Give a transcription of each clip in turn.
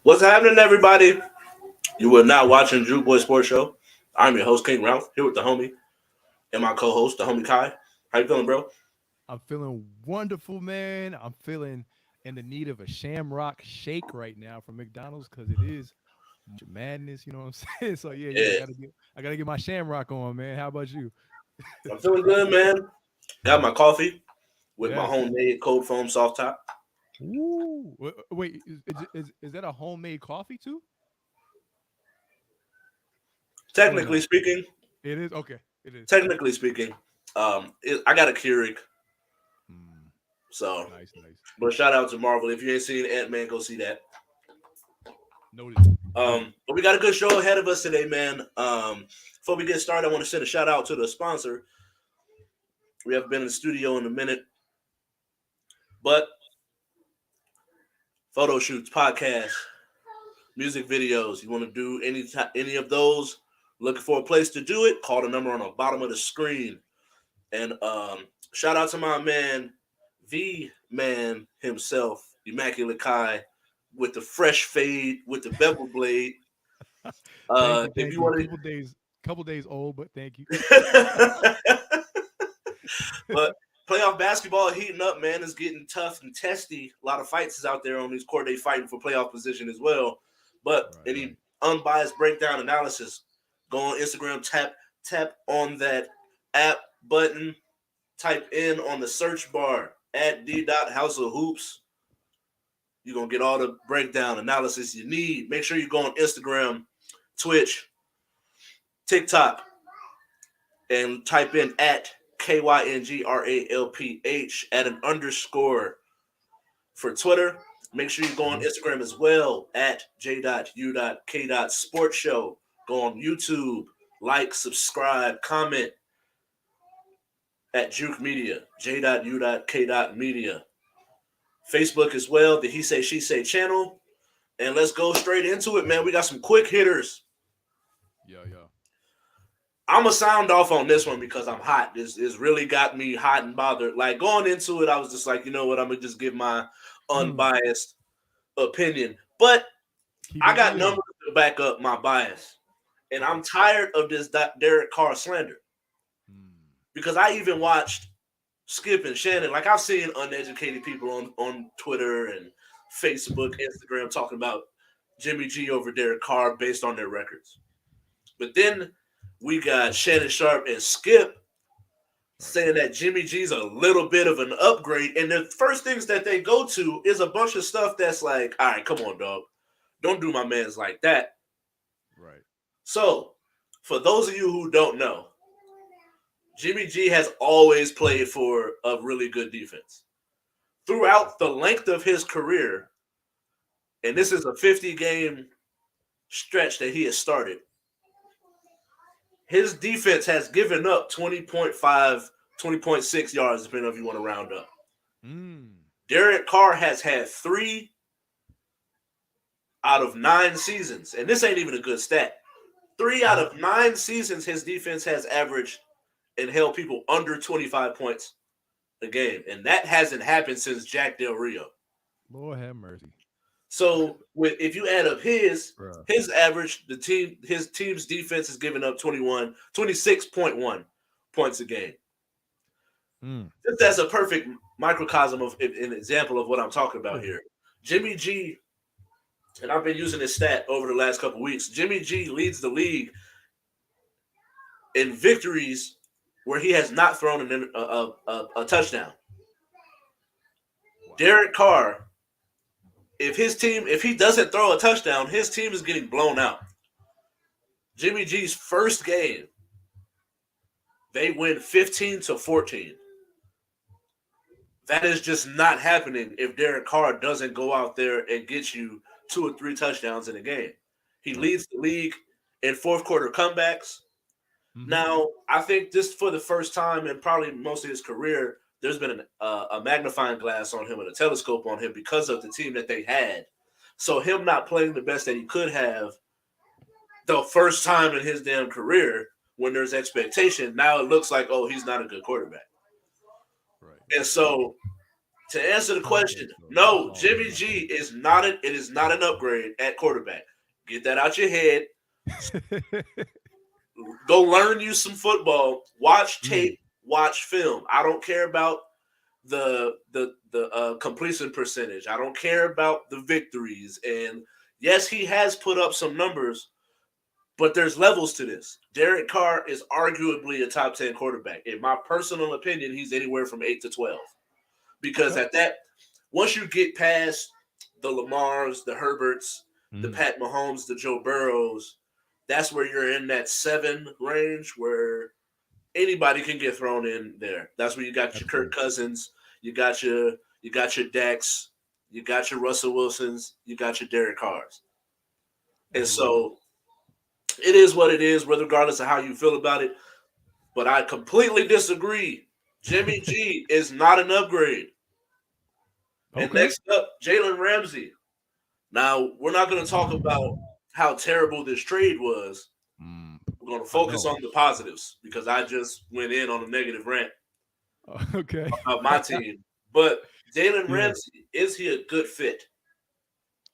What's happening, everybody? You are now watching J.U.K Sports Show. I'm your host, King Ralph, here with the homie and my co-host, the homie Kai. How you feeling, bro? I'm feeling wonderful, man. I'm feeling in the need of a Shamrock shake right now from McDonald's because it is madness. You know what I'm saying? So yeah, Yeah, I gotta get my Shamrock on, man. How about you? I'm feeling good, man. Got my coffee with my Yes. homemade cold foam soft top. Ooh. Wait, is that a homemade coffee too, or Technically no? speaking, It is okay. It is. technically speaking, I got a Keurig, Mm, so. nice, nice. But shout out to Marvel. If you ain't seen Ant-Man, go see that. Noted. Noted. But we got a good show ahead of us today, man. Before we get started, I want to send a shout out to the sponsor. We haven't been in the studio in a minute, but photo shoots, podcasts, music videos. You want to do any of those? Looking for a place to do it? Call the number on the bottom of the screen. And shout out to my man, V Man himself, Immaculate Kai, with the fresh fade, with the bevel blade. Thank you, If thank you you. want Couple days old, but thank you. to, but playoff basketball heating up, man. Is getting tough and testy. A lot of fights is out there on these court. They fighting for playoff position as well. But Right, right. any unbiased breakdown analysis, go on Instagram, tap on that app button, type in on the search bar at d.house of hoops. You're gonna get all the breakdown analysis you need. Make sure you go on Instagram, Twitch, TikTok, and type in at KYNGRALPH at an underscore for Twitter. Make sure you go on Mhm. Instagram as well at J.U.K. Sports Show. Go on YouTube, like, subscribe, comment at Juke Media, J.U.K. Media. Facebook as well, the He Say She Say channel. And let's go straight into it, man. We got some quick hitters. Yeah, yeah. I'm gonna sound off on this one because I'm hot. This really got me hot and bothered. Like going into it, I was just like, you know what? I'm gonna just give my Hmm. unbiased opinion. But Keep I it got real. numbers to back up my bias, and Okay. I'm tired of this Derek Carr slander Mm. because I even watched Skip and Shannon. Like I've seen uneducated people on Twitter and Facebook, Instagram talking about Jimmy G over Derek Carr based on their records. But then we got Shannon Sharp and Skip Right. saying that Jimmy G's a little bit of an upgrade. And the first things that they go to is a bunch of stuff that's like, all right, come on, dog. Don't do my mans like that. Right. So, for those of you who don't know, Jimmy G has always played for a really good defense. Throughout the length of his career, and this is a 50 game stretch that he has started, his defense has given up 20.5, 20.6 yards, depending on if you want to round up. Mm. Derek Carr has had 3 out of 9 seasons, and this ain't even a good stat. Three out Mhm. of 9 seasons, his defense has averaged and held people under 25 points a game, and that hasn't happened since Jack Del Rio. Lord have mercy. So, if you add up Bruh. his average, his team's defense is giving up 26.1 points a game. Mm. Just as a perfect microcosm of an example of what I'm talking about Yeah. here. Jimmy G, and I've been using this stat over the last couple weeks. Jimmy G leads the league in victories where he has not thrown a touchdown. Wow. Derek Carr, if he doesn't throw a touchdown, his team is getting blown out. Jimmy G's first game, they win 15-14. That is just not happening if Derek Carr doesn't go out there and get you 2 or 3 touchdowns in a game. He Right. leads the league in fourth quarter comebacks. Mm-hmm. Now, I think this for the first time in probably most of his career, there's been a magnifying glass on him and a telescope on him because of the team that they had. So him not playing the best that he could have the first time in his damn career when there's expectation, now it looks like, oh, he's not a good quarterback. Right. And Right. so To answer the Okay, question, so it's no, all good. Jimmy G is not it is not an upgrade at quarterback. Get that out your head. Okay. Go learn you some football. Watch Mm, tape. Watch film. I don't care about the completion percentage. I don't care about the victories. And yes, he has put up some numbers, but there's levels to this. Derek Carr is arguably a top 10 quarterback. In my personal opinion, he's anywhere from 8 to 12. Because okay. at that, once you get past the Lamars, the Herberts, the Mm, Pat Mahomes, the Joe Burrows, that's where you're in that 7 range where anybody can get thrown in there. That's where you got your Kirk absolutely. Cousins, you got your Dax, you got your Russell Wilsons, you got your Derek Carrs. And Absolutely. so it is what it is, regardless of how you feel about it. But I completely disagree. Jimmy G is not an upgrade. And Okay. next up, Jalen Ramsey. Now, we're not going to talk about how terrible this trade was. Mm, We're going to I focus know. on the positives because I just went in on a negative rant Okay. about my team. But Jalen Yeah. Ramsey, is he a good fit?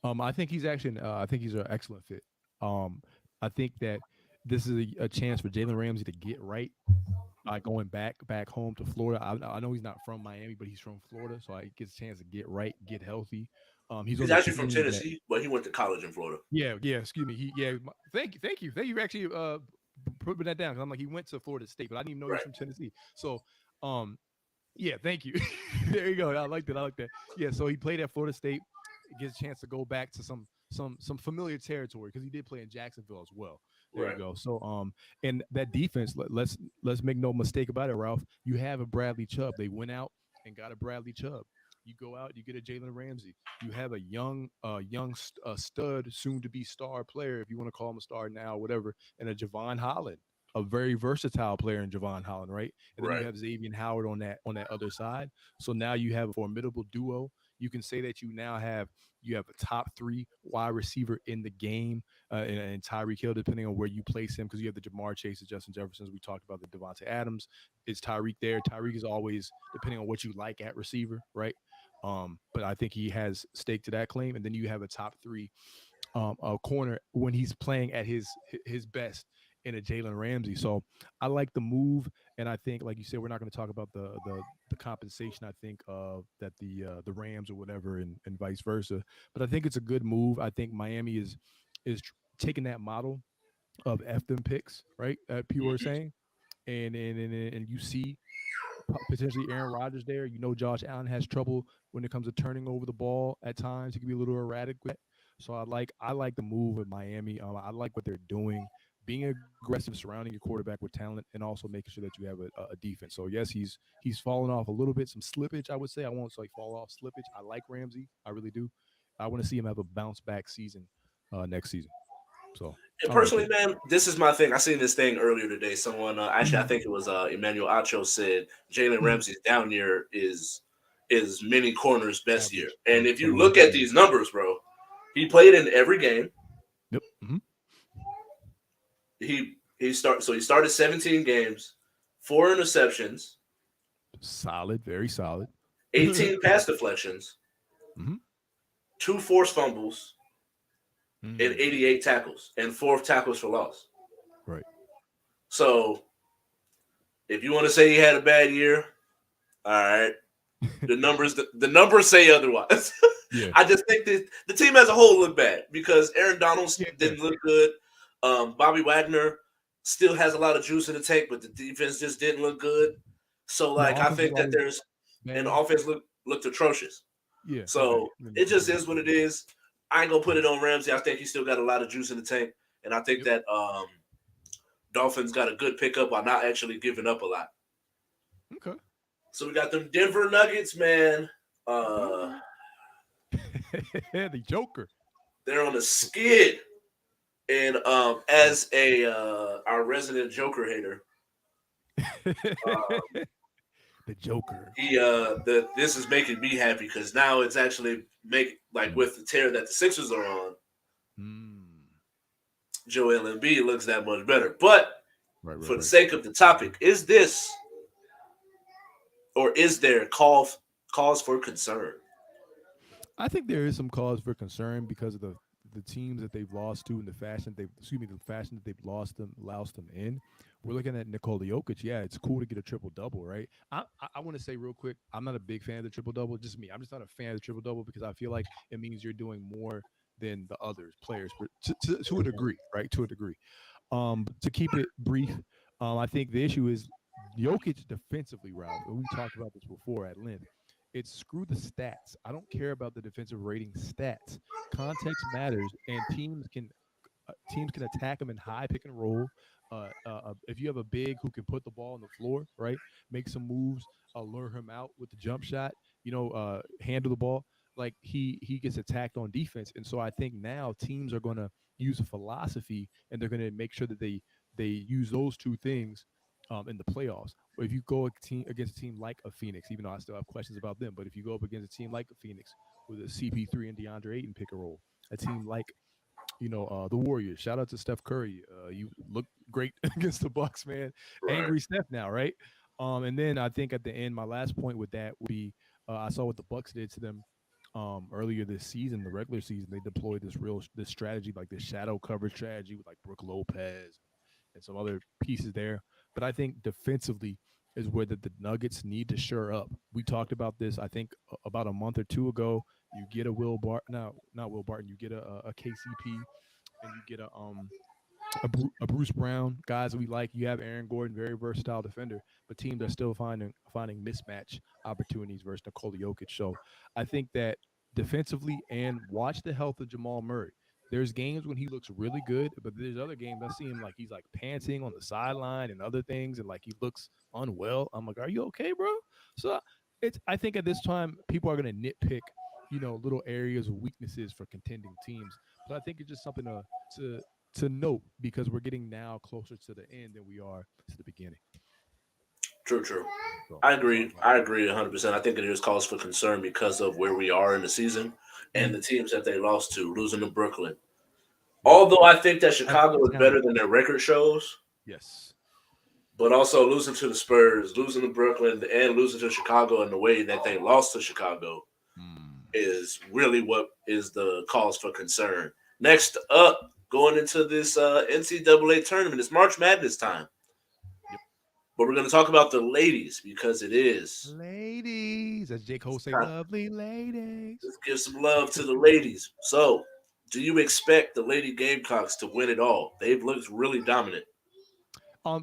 I think he's actually. I think he's an excellent fit. Um, I think that this is a chance for Jalen Ramsey to get right by going back home to Florida. I know he's not from Miami, but he's from Florida, so I gets a chance to get right, get healthy. He's He's on the actually from team that. Tennessee, but he went to college in Florida. Yeah. Excuse me. Thank you for actually putting that down. 'Cause I'm like he went to Florida State, but I didn't even know he was Right, from Tennessee. So, um, yeah, thank you. There you go. I like that. I like that. Yeah, so he played at Florida State. Gets a chance to go back to some familiar territory because he did play in Jacksonville as well. There you right, go. So and that defense, let's make no mistake about it, Ralph. You have a Bradley Chubb. They went out and got a Bradley Chubb. You go out, you get a Jalen Ramsey. You have a stud, soon to be star player, if you want to call him a star now, whatever, and a Javon Holland, a very versatile player in Javon Holland, right? And then you right. have Xavier Howard on that other side. So now you have a formidable duo. You can say that you have a top 3 wide receiver in the game, and Tyreek Hill, depending on where you place him, because you have the Jamar Chases, Justin Jeffersons. We talked about the Devontae Adams. Is Tyreek there? Tyreek is always depending on what you like at receiver, right? But I think he has stake to that claim. And then you have a top 3 corner when he's playing at his best in a Jalen Ramsey. So I like the move, and I think, like you said, we're not going to talk about the compensation. I think that the Rams or whatever, and vice versa. But I think it's a good move. I think Miami is taking that model of F them picks, right? People are Mhm. saying, and you see potentially Aaron Rodgers there. You know, Josh Allen has trouble when it comes to turning over the ball at times. He can be a little erratic with that. So I like the move with Miami. I like what they're doing, being aggressive, surrounding your quarterback with talent, and also making sure that you have a defense. So yes, he's fallen off a little bit, some slippage. I would say I won't say fall off slippage. I like Ramsey, I really do. I want to see him have a bounce back season next season. So And I like personally, it. man, this is my thing. I seen this thing earlier today. Someone, actually, I Mhm. think it was Emmanuel Acho said Jalen Mhm. Ramsey's down year is many corners' best year. Average, And if you look unbelievable. at Yeah. these numbers, bro, he played in every game. Yep. He started 17 games, 4 interceptions, Solid, very solid. 18 pass deflections, Mhm. 2 forced fumbles, and Mm. 88 tackles, and 4 tackles for loss. Right. So if you want to say he had a bad year, all right. The numbers say otherwise. Yeah. I just think that the team as a whole looked bad because Aaron Donald Yeah. didn't look good. Bobby Wagner still has a lot of juice in the tank, but the defense just didn't look good. So The like I offense was think that always there's and the bad. offense looked atrocious. Yeah. Okay. So That it makes just complete is what sense. it is. I ain't gonna put it Mhm. on Ramsey. I think he still got a lot of juice in the tank, and I think Yep. that Dolphins got a good pickup while not actually giving up a lot. Okay. So we got them Denver Nuggets, man. Uh, Okay. The Joker. they're on a skid, and as a our resident Joker hater, uh, The Joker. this is making me happy because now it's actually make like Mm. with the tear that the Sixers are on, Mm. Joel Embiid looks that much better. But Right. Right. for the Right. sake of the topic, is this or is there cause for concern. I think there is some cause for concern because of the teams that they've lost to and the fashion they excuse me the fashion that they've lost them in. We're looking at Nikola Jokic. Yeah, it's cool to get a triple double, right? I want to say real quick, I'm not a big fan of the triple double. Just me, I'm just not a fan of the triple double because I feel like it means you're doing more than the others players, but to a degree, right? To a degree. But to keep it brief, I think the issue is Jokic defensively, Ralph, and we talked about this before at length. It's screw the stats. I don't care about the defensive rating stats. Context matters, and teams can attack them in high pick and roll. If you have a big who can put the ball on the floor, right, make some moves, lure him out with the jump shot, handle the ball. Like he gets attacked on defense, and so I think now teams are going to use a philosophy, and they're going to make sure that they use those two things in the playoffs. If you go against a team like a Phoenix, even though I still have questions about them, but if you go up against a team like a Phoenix with a CP3 and DeAndre Ayton pick and roll, a team like the Warriors. Shout out to Steph Curry. You look great against the Bucks, man. Right. Angry Steph now, right? And then I think at the end, my last point with that would be I saw what the Bucks did to them earlier this season, the regular season. They deployed this strategy, like this shadow coverage strategy with like Brooke Lopez and some other pieces there. But I think defensively is where the Nuggets need to shore up. We talked about this, I think, about a month or two ago. You get a Will Bart, no, not Will Barton. You get a KCP, and you get a Bruce Brown, guys that we like. You have Aaron Gordon, very versatile defender, but teams are still finding mismatch opportunities versus Nikola Jokic. So I think that defensively and watch the health of Jamal Murray. There's games when he looks really good, but there's other games I see him like he's like panting on the sideline and other things, and like he looks unwell. I'm like, are you okay, bro? So it's I think at this time people are going to nitpick, little areas of weaknesses for contending teams. But I think it's just something to to note because we're getting now closer to the end than we are to the beginning. True, true. So I that's all agree. I got. I agree 100%. I think it is cause for concern because of where we are in the season and Mhm. the teams that they lost to, losing to Brooklyn. Yeah, Although I think that that's Chicago is better challenging. than their record shows, Yes. but also losing to the Spurs, losing to Brooklyn, and losing to Chicago in the way that they lost to Chicago Mm. is really what is the cause for concern. Next up, going into this NCAA tournament, it's March Madness time. Yep. But we're going to talk about the ladies because it is. Ladies, as J. Cole It's say, time. lovely ladies. Let's give some love to the ladies. So, do you expect the Lady Gamecocks to win it all? They've looked really dominant.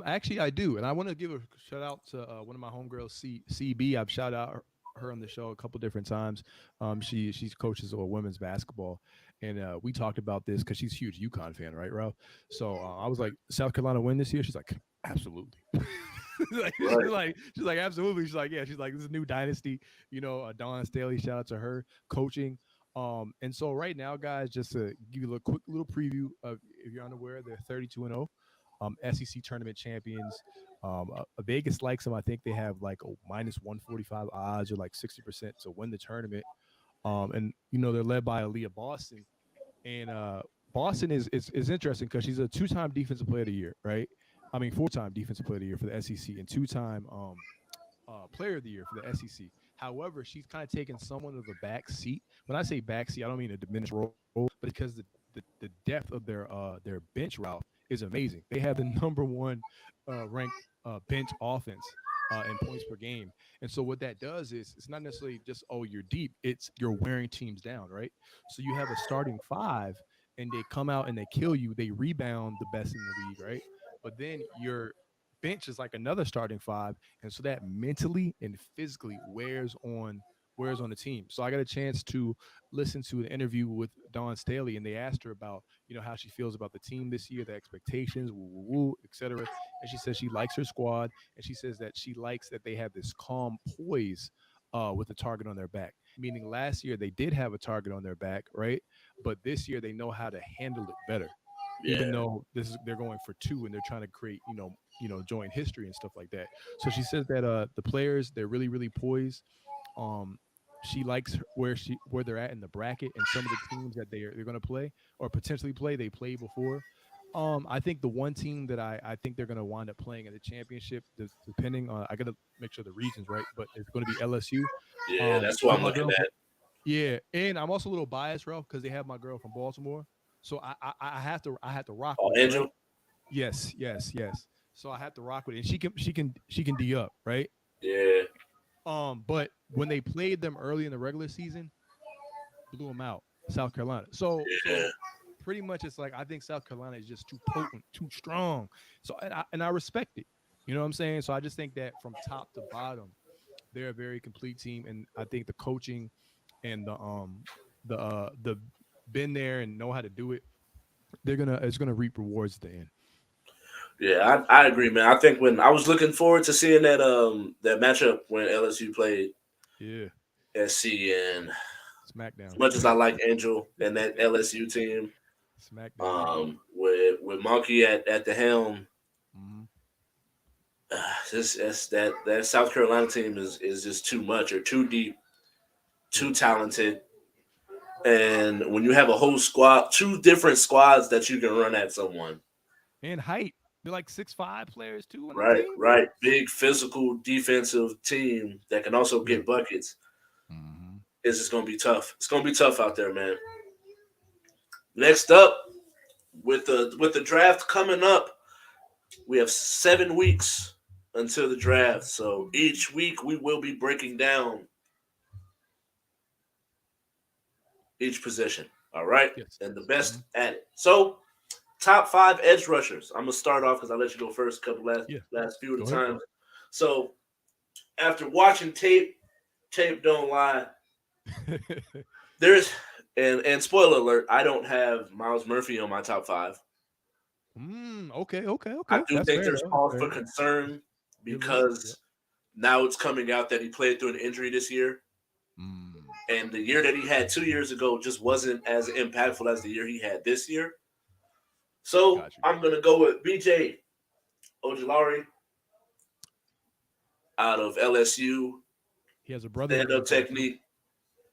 Actually, I do, and I want to give a shout out to one of my homegirls, CB. I've shout out her on the show a couple different times. She's coaches or women's basketball, and we talked about this because she's a huge UConn fan, right, Ralph? So I was like, South Carolina win this year? She's like, absolutely. Right. She's like absolutely. She's like, yeah. She's like, this is a new dynasty. Dawn Staley. Shout out to her coaching. And so right now, guys, just to give you a quick little preview of if you're unaware, they're 32-0. SEC tournament champions. Vegas likes them. I think they have like a minus 145 odds or like 60% to win the tournament. And they're led by Aaliyah Boston. And Boston is interesting because she's a two-time defensive player of the year, right? I mean, four-time defensive player of the year for the SEC and two-time player of the year for the SEC. However, she's kind of taken somewhat of a back seat. When I say back seat, I don't mean a diminished role, but because the depth of their bench route is amazing. They have the number one ranked bench offense in points per game. And so what that does is it's not necessarily just you're deep, it's you're wearing teams down, right? So you have a starting five and they come out and they kill you, they rebound the best in the league, right? But then your bench is like another starting five, and so that mentally and physically wears on the team. So I got a chance to listen to an interview with Dawn Staley, and they asked her about how she feels about the team this year, the expectations, woo woo woo, etc. And she says she likes her squad, and she says that she likes that they have this calm poise with a target on their back. Meaning last year they did have a target on their back, right? But this year they know how to handle it better, Yeah. even though they're going for two and they're trying to create joint history and stuff like that. So she says that the players, they're really really poised. um she likes where they're at in the bracket, and some of the teams that they're going to play or potentially play they played before. I think the one team that I think they're gonna wind up playing in the championship, depending on I gotta make sure the regions right, but it's gonna be LSU. Yeah, that's I what have I'm my looking girl from at. yeah, and I'm also a little biased, Ralph, because they have my girl from Baltimore, so I have to rock Oh, with it, right? Angel. Yes, yes, yes. So I have to rock with it, and she can D up, right? Yeah, But when they played them early in the regular season, blew them out, South Carolina. yeah, So pretty much it's like I think South Carolina is just too potent, too strong. So and I respect it. You know what I'm saying? So I just think that from top to bottom, they're a very complete team, and I think the coaching and the been there and know how to do it. It's gonna reap rewards at the end. yeah. I agree, man. I think when I was looking forward to seeing that matchup when LSU played Yeah, SC, and as SmackDown, much as I like Angel and that LSU team, SmackDown, baby. with Monkey at the helm, Hmm. that South Carolina team is just too much or too deep, too Yeah, talented. And when you have a whole squad, two different squads that you can run at someone, and height. They're like 6'5" players too on that right, team. right, big physical defensive team that can also Yeah. get buckets, Hmm. it's just gonna be tough. It's gonna be tough out there, man. Next up, with the draft coming up, we have 7 weeks until the draft. So each week we will be breaking down each position. All right, Yes. and the Hmm. best at it. So top five edge rushers. I'm gonna start off because I let you go first. A couple Yeah. last few of Go the ahead. times. So after watching tape don't lie. There's and spoiler alert, I don't have Miles Murphy on my top five. Okay. Okay. I Okay. do That's think fair there's though. That's cause for fair. concern Good list. Yep. because now it's coming out that he played through an injury this year, Mm, and the year that he had 2 years ago just wasn't as impactful as the year he had this year. So got you. I'm gonna go with BJ Ojolari out of LSU. He has a brother Stand named up like that too. technique,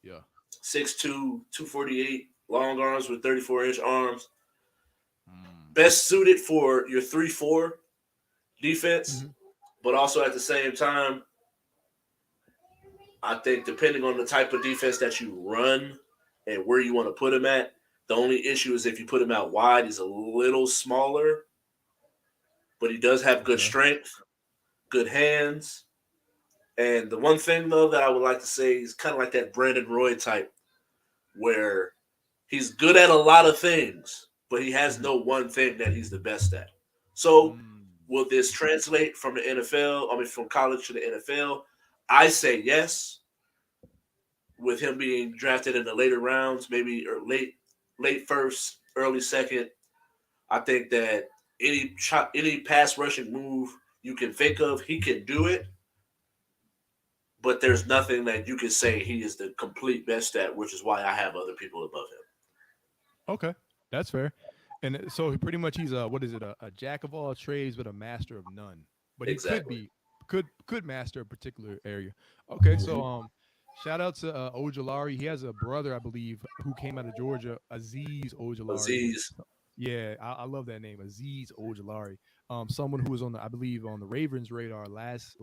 Yeah. 6'2", 248, long arms with 34-inch arms. Mm. Best suited for your 3-4 defense, Hmm. but also at the same time, I think depending on the type of defense that you run and where you want to put him at, the only issue is if you put him out wide, he's a little smaller, but he does have good Okay. strength, good hands. And the one thing though that I would like to say is kind of like that Brandon Roy type, where he's good at a lot of things, but he has Hmm. no one thing that he's the best at. So, Mm. will this translate from the NFL? I mean, from college to the NFL? I say yes. With him being drafted in the later rounds, maybe or late first, early second, I think that any pass rushing move you can think of, he can do it. But there's nothing that you can say he is the complete best at, which is why I have other people above him. Okay. That's fair. And so pretty much he's a what is it? A jack of all trades, but a master of none. But he Exactly. could master a particular area. Okay. So Mm-hmm. shout out to Ojolari. He has a brother, I believe, who came out of Georgia, Aziz Ojolari. Aziz. Yeah, I love that name, Aziz Ojolari. Someone who was on the, I believe, on the Ravens radar last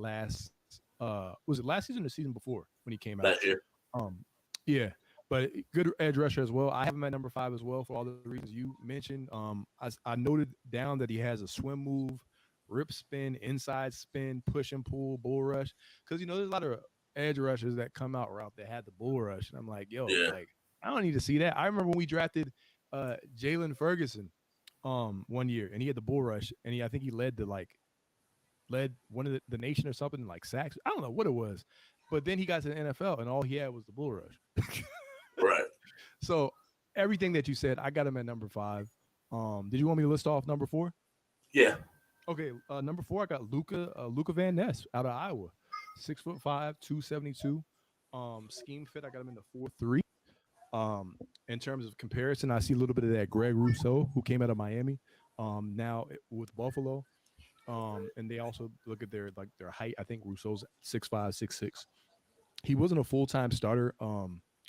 was it last season or the season before when he came out? Last year. Um, yeah, but good edge rusher as well. I have him at number five as well for all the reasons you mentioned. I noted down that he has a swim move, rip spin, inside spin, push and pull, bull rush. Because there's a lot of edge rushers that come out route that had the bull rush, and I'm like, yo, Yeah. like I don't need to see that. I remember when we drafted Jalen Ferguson one year, and he had the bull rush, and I think he led one of the nation or something in like sacks. I don't know what it was, but then he got to the NFL, and all he had was the bull rush. Right. So everything that you said, I got him at number five. Did you want me to list off number four? Yeah. Okay, number four, I got Luca Van Ness out of Iowa, 6'5", 272. Scheme fit, I got him in the 4-3. In terms of comparison, I see a little bit of that Greg Rousseau who came out of Miami. Now with Buffalo. And they also look at their height. I think Rousseau's 6'5", 6'6". He wasn't a full time starter.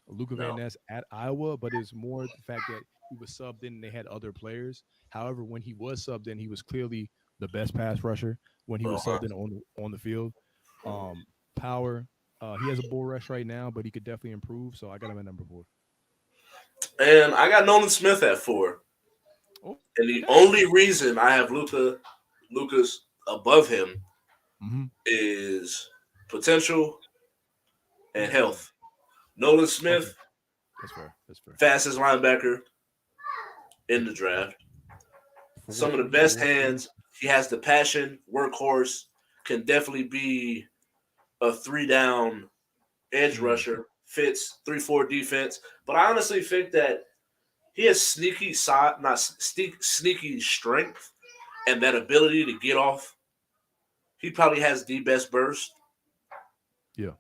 Luca Van No. Ness at Iowa, but it's more the fact that he was subbed in and they had other players. However, when he was subbed in, he was clearly the best pass rusher when he was Uh-huh. subbed in on the field. Um, Power. He has a bull rush right now, but he could definitely improve. So I got him at number 4. And I got Nolan Smith at 4. And the Okay. only reason I have Lucas above him Mm-hmm. is potential and Mm-hmm. health. Nolan Okay. Smith, That's fair. That's fair. fastest linebacker in the draft. Four Some of the three, best 4 3. hands. He has the passion, workhorse, can definitely be a 3 down edge Mm. rusher, fits 3-4 defense. But I honestly think that he has sneaky side, not sneaky strength, and that ability to get off. He probably has the best burst, Yeah.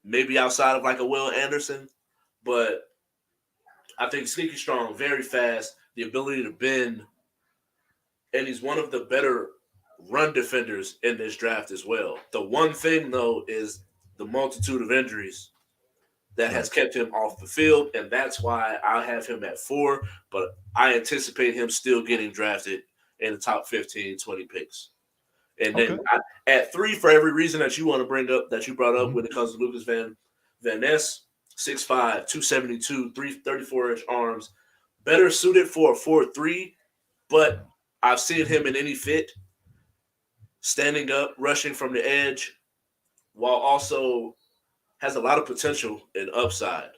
maybe outside of like a Will Anderson. But I think sneaky strong, very fast, the ability to bend, and he's one of the better run defenders in this draft as well. The one thing though is the multitude of injuries that Right. has kept him off the field, and that's why I have him at 4. But I anticipate him still getting drafted in the top 15, 20 picks. And Okay. then at 3, for every reason that you want to bring up, that you brought up Mm-hmm. when it comes to Lucas Van Ness, 6'5", 272, 334-inch arms, better suited for a 4-3, but I've seen Mm-hmm. him in any fit, standing up, rushing from the edge, while also has a lot of potential and upside.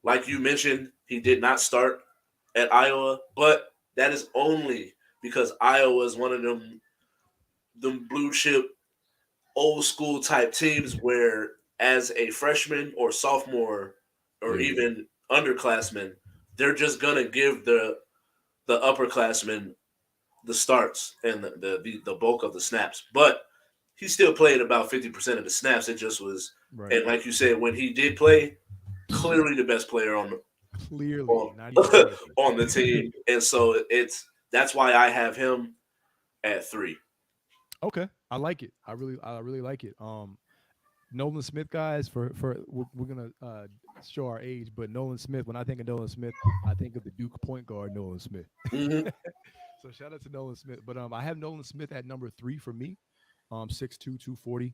Like you mentioned, he did not start at Iowa, but that is only because Iowa is one of them blue chip old school type teams where as a freshman or sophomore or Yeah. even underclassmen, they're just gonna give the upperclassmen the starts and the bulk of the snaps. But he still played about 50% of the snaps. It just was, Right. and like you said, when he did play, clearly the best player Clearly, on not even close. on the team, and so that's why I have him at 3. Okay, I like it. I really like it. Nolan Smith, guys, for we're gonna show our age, but Nolan Smith. When I think of Nolan Smith, I think of the Duke point guard Nolan Smith. Mm-hmm. So shout out to Nolan Smith. But I have Nolan Smith at number 3 for me. 6'2", 240.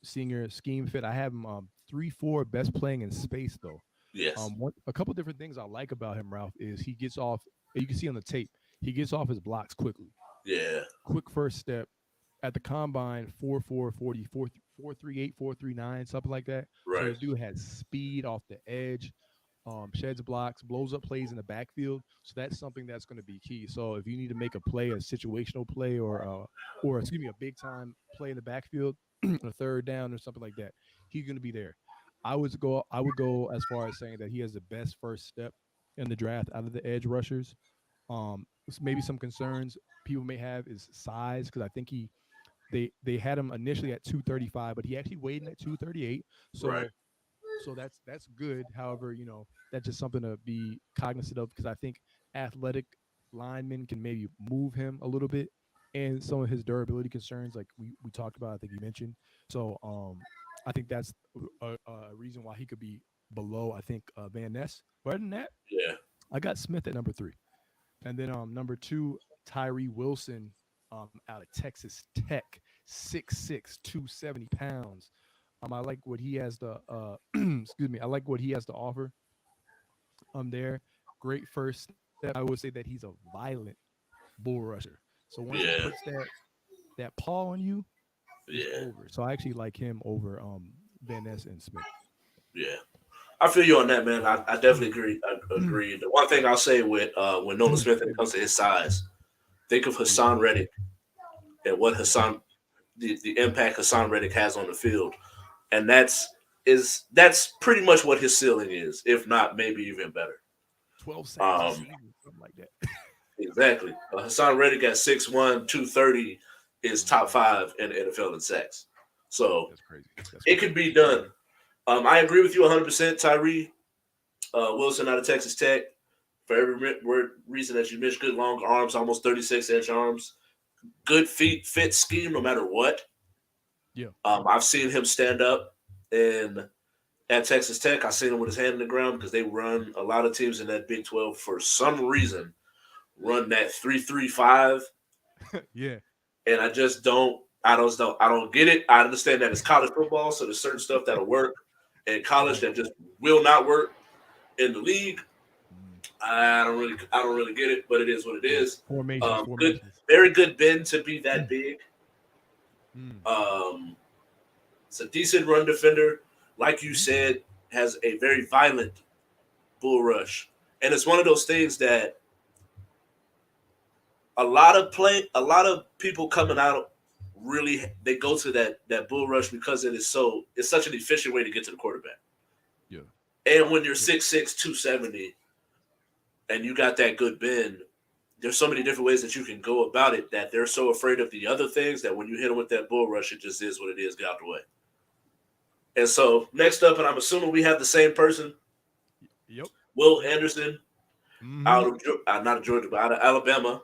Senior scheme fit. I have him 3-4, best playing in space though. Yes. A couple different things I like about him, Ralph, is he gets off. You can see on the tape, he gets off his blocks quickly. Yeah. Quick first step. At the combine, 4.4, 40, 4.38, 4.39, something like that. So Right. this dude has speed off the edge, sheds blocks, blows up plays in the backfield. So that's something that's going to be key. So if you need to make a play, a situational play, or excuse me, a big time play in the backfield, a third down or something like that, he's going to be there. I would go as far as saying that he has the best first step in the draft out of the edge rushers. Maybe some concerns people may have is size because I think they had him initially at 235, but he actually weighed in at 238. Right. So that's good. However, that's just something to be cognizant of because I think athletic linemen can maybe move him a little bit, and some of his durability concerns, like we talked about, I think you mentioned. So I think that's a reason why he could be below. I think Van Ness. But other than that, Yeah. I got Smith at number 3. And then number 2, Tyree Wilson out of Texas Tech, 6'6", 270 pounds. I like what he has to excuse me, I like what he has to offer there. Great first step. I would say that he's a violent bull rusher. So once he Yeah. puts that paw on you, it's Yeah. over. So I actually like him over Van Ness and Smith. Yeah. I feel you on that, man. I definitely agree. I agree. The one thing I'll say with Nolan Smith when it comes to his size, think of Yeah. Hassan Reddick and what the impact Hassan Reddick has on the field, and that's pretty much what his ceiling is, if not maybe even better. 12 sacks a Um, season, something like that. exactly. Hassan Reddick at 6'1", 230 is top Mhm. 5 in the NFL in sacks. So That's crazy. That's it crazy. can be done. I agree with you 100%, Tyree Wilson out of Texas Tech. For every reason that you mentioned, good long arms, almost 36-inch arms, good feet, fit scheme no matter what. Yeah. I've seen him stand up and at Texas Tech. I seen him with his hand in the ground because they run a lot of teams in that Big 12 for some reason run that 3-3-5, Yeah. and I just don't. I don't get it. I understand that it's college football, so there's certain stuff that'll work in college Right. that just will not work in the league. Mm. I don't really get it, but it is what it Yeah. is. Formations. Good, Formations. very good bend to be that big. Mm. Um, it's a decent run defender, like you Hmm. said, has a very violent bull rush, and it's one of those things that a lot of people coming out really they go to that bull rush because it's such an efficient way to get to the quarterback. Yeah. And when you're Yeah. 6'6", 270, and you got that good bend, there's so many different ways that you can go about it that they're so afraid of the other things that when you hit them with that bull rush, it just is what it is. Get out the way. And so next up, and I'm assuming we have the same person, Yep. Will Yep. Anderson, Hmm. out of not of Georgia, but out of Alabama.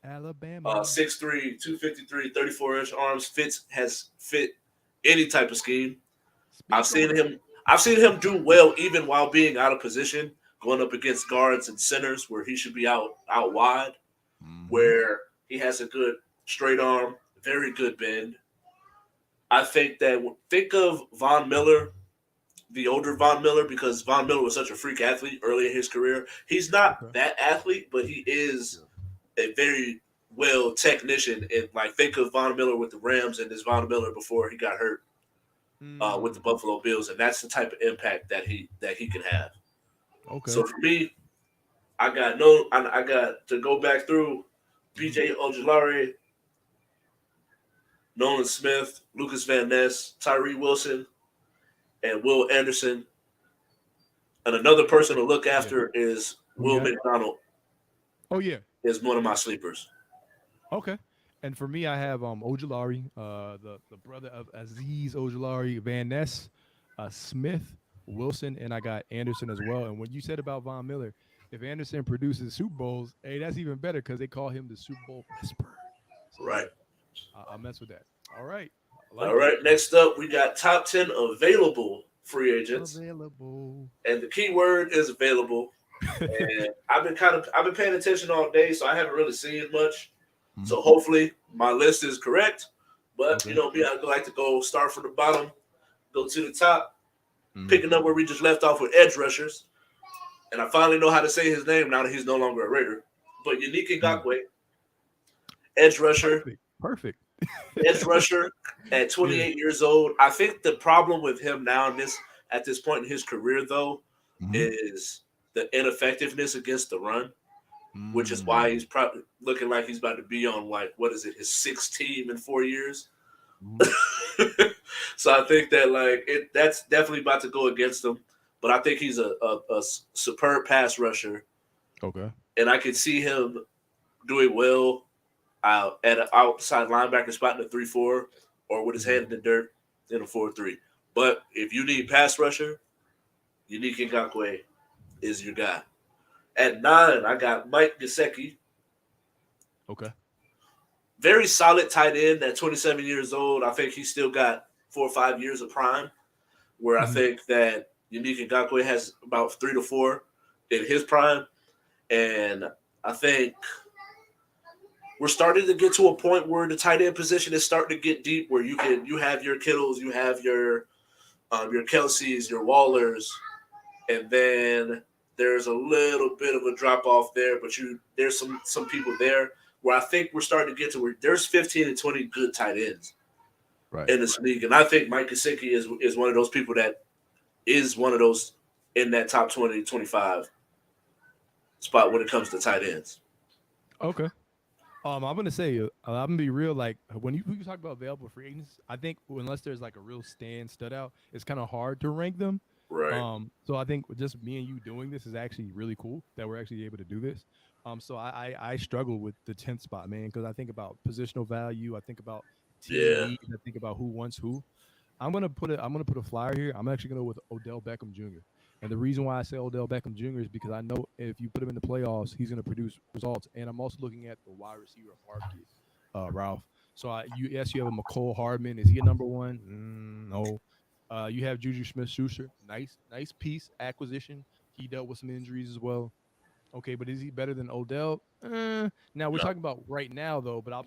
Alabama. 6'3", 253, 34-inch arms, has fit any type of scheme. I've Speak seen on it. him. I've seen him do well even while being out of position, going up against guards and centers where he should be out wide, Hmm. where he has a good straight arm, very good bend. I think that think of Von Miller, the older Von Miller, because Von Miller was such a freak athlete early in his career. He's not Okay. that athlete, but he is Yeah. a very well technician. And like think of Von Miller with the Rams and this Von Miller before he got hurt with the Mm. Buffalo Bills, and that's the type of impact that he can have. Okay. So for me, I got to go back through Hmm. B.J. Ojulari, Nolan Smith, Lucas Van Ness, Tyree Wilson, and Will Anderson. And another person to look Yeah. after is Who you Will got? McDonald. Oh yeah. Is one of my sleepers. Okay. And for me, I have Ojulari, the brother of Aziz Ojulari, Van Ness, Smith, Wilson, and I got Anderson as well. And what you said about Von Miller, if Anderson produces Super Bowls, hey, that's even better because they call him the Super Bowl whisperer. So Right. yeah, I'll mess with that. All right, I All like it. right. Next up, we got top 10 available free agents, Available. and the key word is available. And I've been paying attention all day, so I haven't really seen much. Mhm. So hopefully my list is correct. But you Okay. know me, I like to go start from the bottom, go to the top, Mhm. picking up where we just left off with edge rushers. And I finally know how to say his name now that he's no longer a Raider. But Unique Mhm. Ngakwe, edge rusher, Perfect. Perfect. edge rusher at Yeah. 28 years old. I think the problem with him now in this at this point in his career though Mhm. is the ineffectiveness against the run, which is why Mm. he's probably looking like he's about to be on like what is it, his sixth team in 4 years. Mhm. So I think that like that's definitely about to go against him. But I think he's a superb pass rusher, Okay. and I could see him doing well at an outside linebacker spot in the 3-4 or with his Mhm. hand in the dirt in a 4-3. But if you need pass rusher, Unique Ngakwe is your guy. At 9, I got Mike Gesicki, Okay. very solid tight end at 27 years old. I think he's still got 4 or 5 years of prime, where I Mhm. think that Unique Ngakwe has about 3 to 4 in his prime. And I think we're starting to get to a point where the tight end position is starting to get deep, where you have your Kittles, you have your Kelseys, your Wallers, and then there's a little bit of a drop off there, but there's some people there where I think we're starting to get to where there's 15 and 20 good tight ends Right. in this league, and I think Mike Gesicki is one of those people that is one of those in that top 20-25 spot when it comes to tight ends. Okay. I'm gonna say, I'm gonna be real. Like when you talk about available free agents, I think unless there's like a real stand stud out, it's kind of hard to rank them. Right. So I think just me and you doing this is actually really cool that we're actually able to do this. So I struggle with the 10th spot, man, because I think about positional value, I think about team Yeah. needs, I think about who wants who. I'm gonna put a flyer here. I'm actually gonna go with Odell Beckham Jr. And the reason why I say Odell Beckham Jr. is because I know if you put him in the playoffs, he's gonna produce results. And I'm also looking at the wide receiver market, Ralph. So you have a McCole Hardman. Is he a number one? No. You have Juju Smith-Schuster, nice piece acquisition. He dealt with some injuries as well. Okay, but is he better than Odell? Now we're No, talking about right now though, but I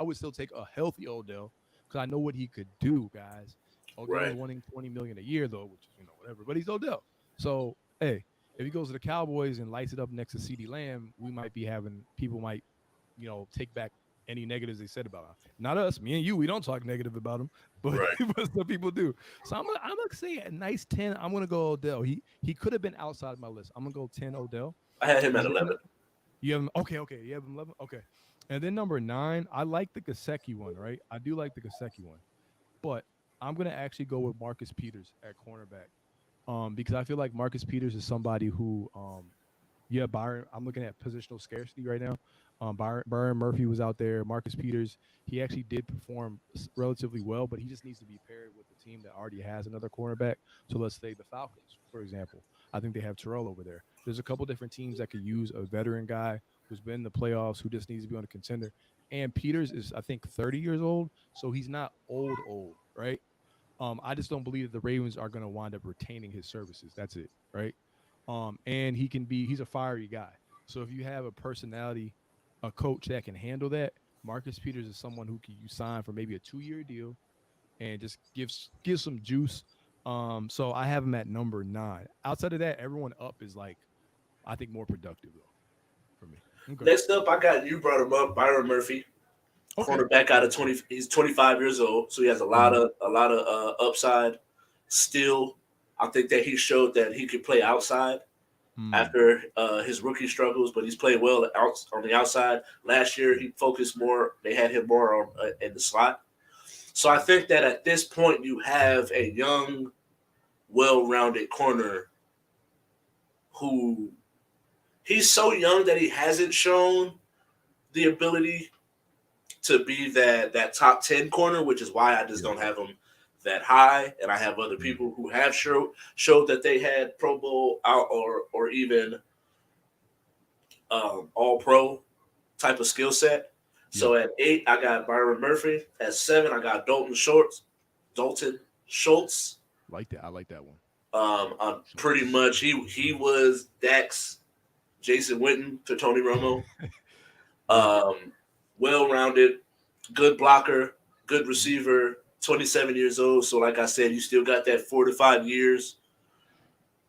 would still take a healthy Odell because I know what he could do, guys. Odell's right. winning 20 million a year though, which is whatever, but he's Odell. So hey, if he goes to the Cowboys and lights it up next to CeeDee Lamb, we might be having people might take back any negatives they said about him. Not us, me and you. We don't talk negative about him, but, Right. but some people do. So I'm gonna say a nice 10. I'm gonna go Odell. He could have been outside of my list. I'm gonna go 10 Odell. I had him And at then 11. you have him. Okay. You have him 11. Okay. And then number 9, I like the Gasecki one, right? I do like the Gasecki one, but I'm gonna actually go with Marcus Peters at cornerback. Because I feel like Marcus Peters is somebody who yeah, Byron. I'm looking at positional scarcity right now. Byron Murphy was out there. Marcus Peters, he actually did perform relatively well, but he just needs to be paired with the team that already has another cornerback. So let's say the Falcons, for example. I think they have Terrell over there. There's a couple different teams that could use a veteran guy who's been in the playoffs, who just needs to be on a contender. And Peters is, I think, 30 years old, so he's not old, right? I just don't believe that the Ravens are going to wind up retaining his services. That's it, right? And he's a fiery guy. So if you have a personality, a coach that can handle that, Marcus Peters is someone who can you sign for maybe a 2-year deal and just give some juice. So I have him at number 9. Outside of that, everyone up is like, I think more productive though for me. Okay. Next up, I got you brought him up, Byron Murphy, Okay. cornerback out of 20. He's 25 years old, so he has a lot Mhm. of upside. Still, I think that he showed that he could play outside Mm. after his rookie struggles, but he's played well out on the outside. Last year, he focused more. They had him more on in the slot. So I think that at this point, you have a young, well-rounded corner who he's so young that he hasn't shown the ability to be that top 10 corner, which is why I just Yeah. don't have him that high. And I have other Mm. people who have showed that they had Pro Bowl out or even All Pro type of skill set. Yeah. So at 8, I got Byron Murphy. At 7, I got Dalton Schultz. Like that. I like that one. Pretty Schultz. much he was Dax, Jason Witten to Tony Romo. Yeah. Well-rounded, good blocker, good receiver, 27 years old. So, like I said, you still got that 4 to 5 years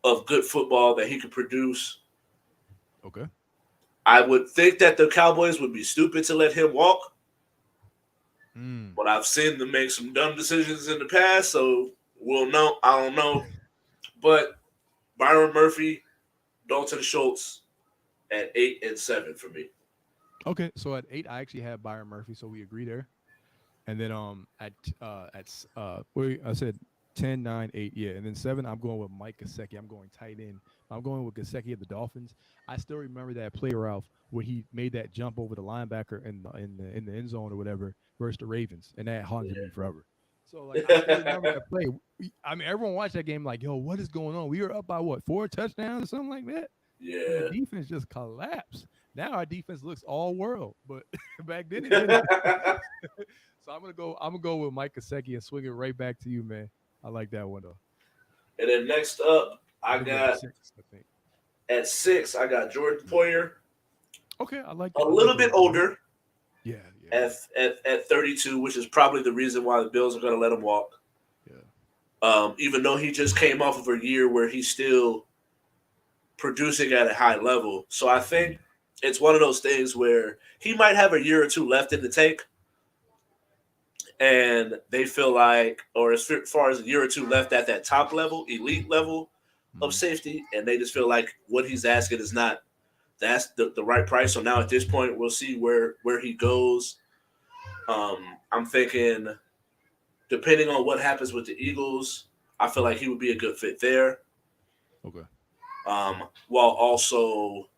of good football that he could produce. Okay. I would think that the Cowboys would be stupid to let him walk, Mm. but I've seen them make some dumb decisions in the past, so we'll know. I don't know. But Byron Murphy, Dalton Schultz at 8 and 7 for me. Okay. So at 8, I actually have Byron Murphy, so we agree there. And then wait, I said 10, 9, 8, yeah. And then 7, I'm going with Mike Gesicki. I'm going tight end. I'm going with Gesicki of the Dolphins. I still remember that play, Ralph, where he made that jump over the linebacker in the end zone or whatever versus the Ravens, and that haunted me forever. So like I still remember that play. I mean, everyone watched that game like, yo, what is going on? We were up by what, 4 touchdowns or something like that, and the Yeah. defense just collapsed. Now our defense looks all world, but back then it didn't. So I'm gonna go with Mike Gesicki and swing it right back to you, man. I like that one though. And then next up, I I think you're at got 6, I think. at 6, I got Jordan Yeah. Poyer, Okay, I like a that. I like little Jordan bit Poyer. older Yeah, yeah, at 32, which is probably the reason why the Bills are going to let him walk. yeah. Even though he just came off of a year where he's still producing at a high level. So I think it's one of those things where he might have a year or two left in the tank, and they feel like, or as far as a year or two left at that top level, elite level of Mhm. safety, and they just feel like what he's asking is not that's the right price. So now at this point, we'll see where he goes. I'm thinking, depending on what happens with the Eagles, I feel like he would be a good fit there. Okay. While also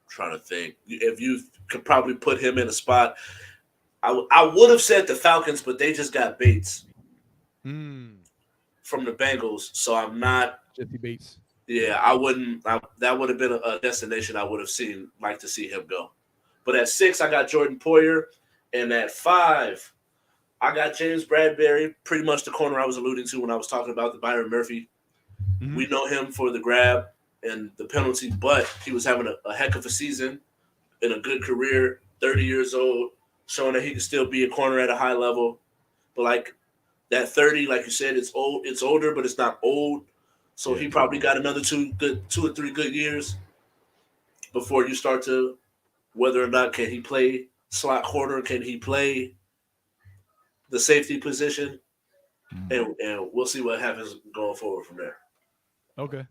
trying to think if you could probably put him in a spot. I would have said the Falcons, but they just got Bates Mm. from the Bengals, so I'm not. Jesse Bates. Yeah. Yeah, I wouldn't. That would have been a destination I would have like to see him go. But at 6, I got Jordan Poyer, and at 5, I got James Bradbury, pretty much the corner I was alluding to when I was talking about the Byron Murphy. Hmm. We know him for the grab and the penalty, but he was having a heck of a season in a good career. 30 years old, showing that he can still be a corner at a high level. But like that 30, like you said, it's old. It's older, but it's not old. So Yeah. he probably got another 2 or 3 good years before you start to whether or not can he play slot corner, can he play the safety position, Mm. and we'll see what happens going forward from there. Okay.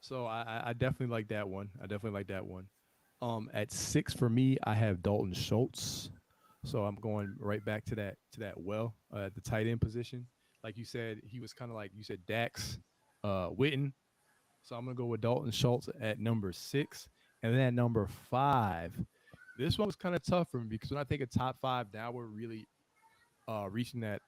So I definitely like that one. I definitely like that one. At 6 for me, I have Dalton Schultz. So I'm going right back to that at the tight end position. Like you said, he was kind of like you said Dax, Witten. So I'm gonna go with Dalton Schultz at number 6, and then at number 5. This one was kind of tough for me because when I think of top 5, now we're really reaching that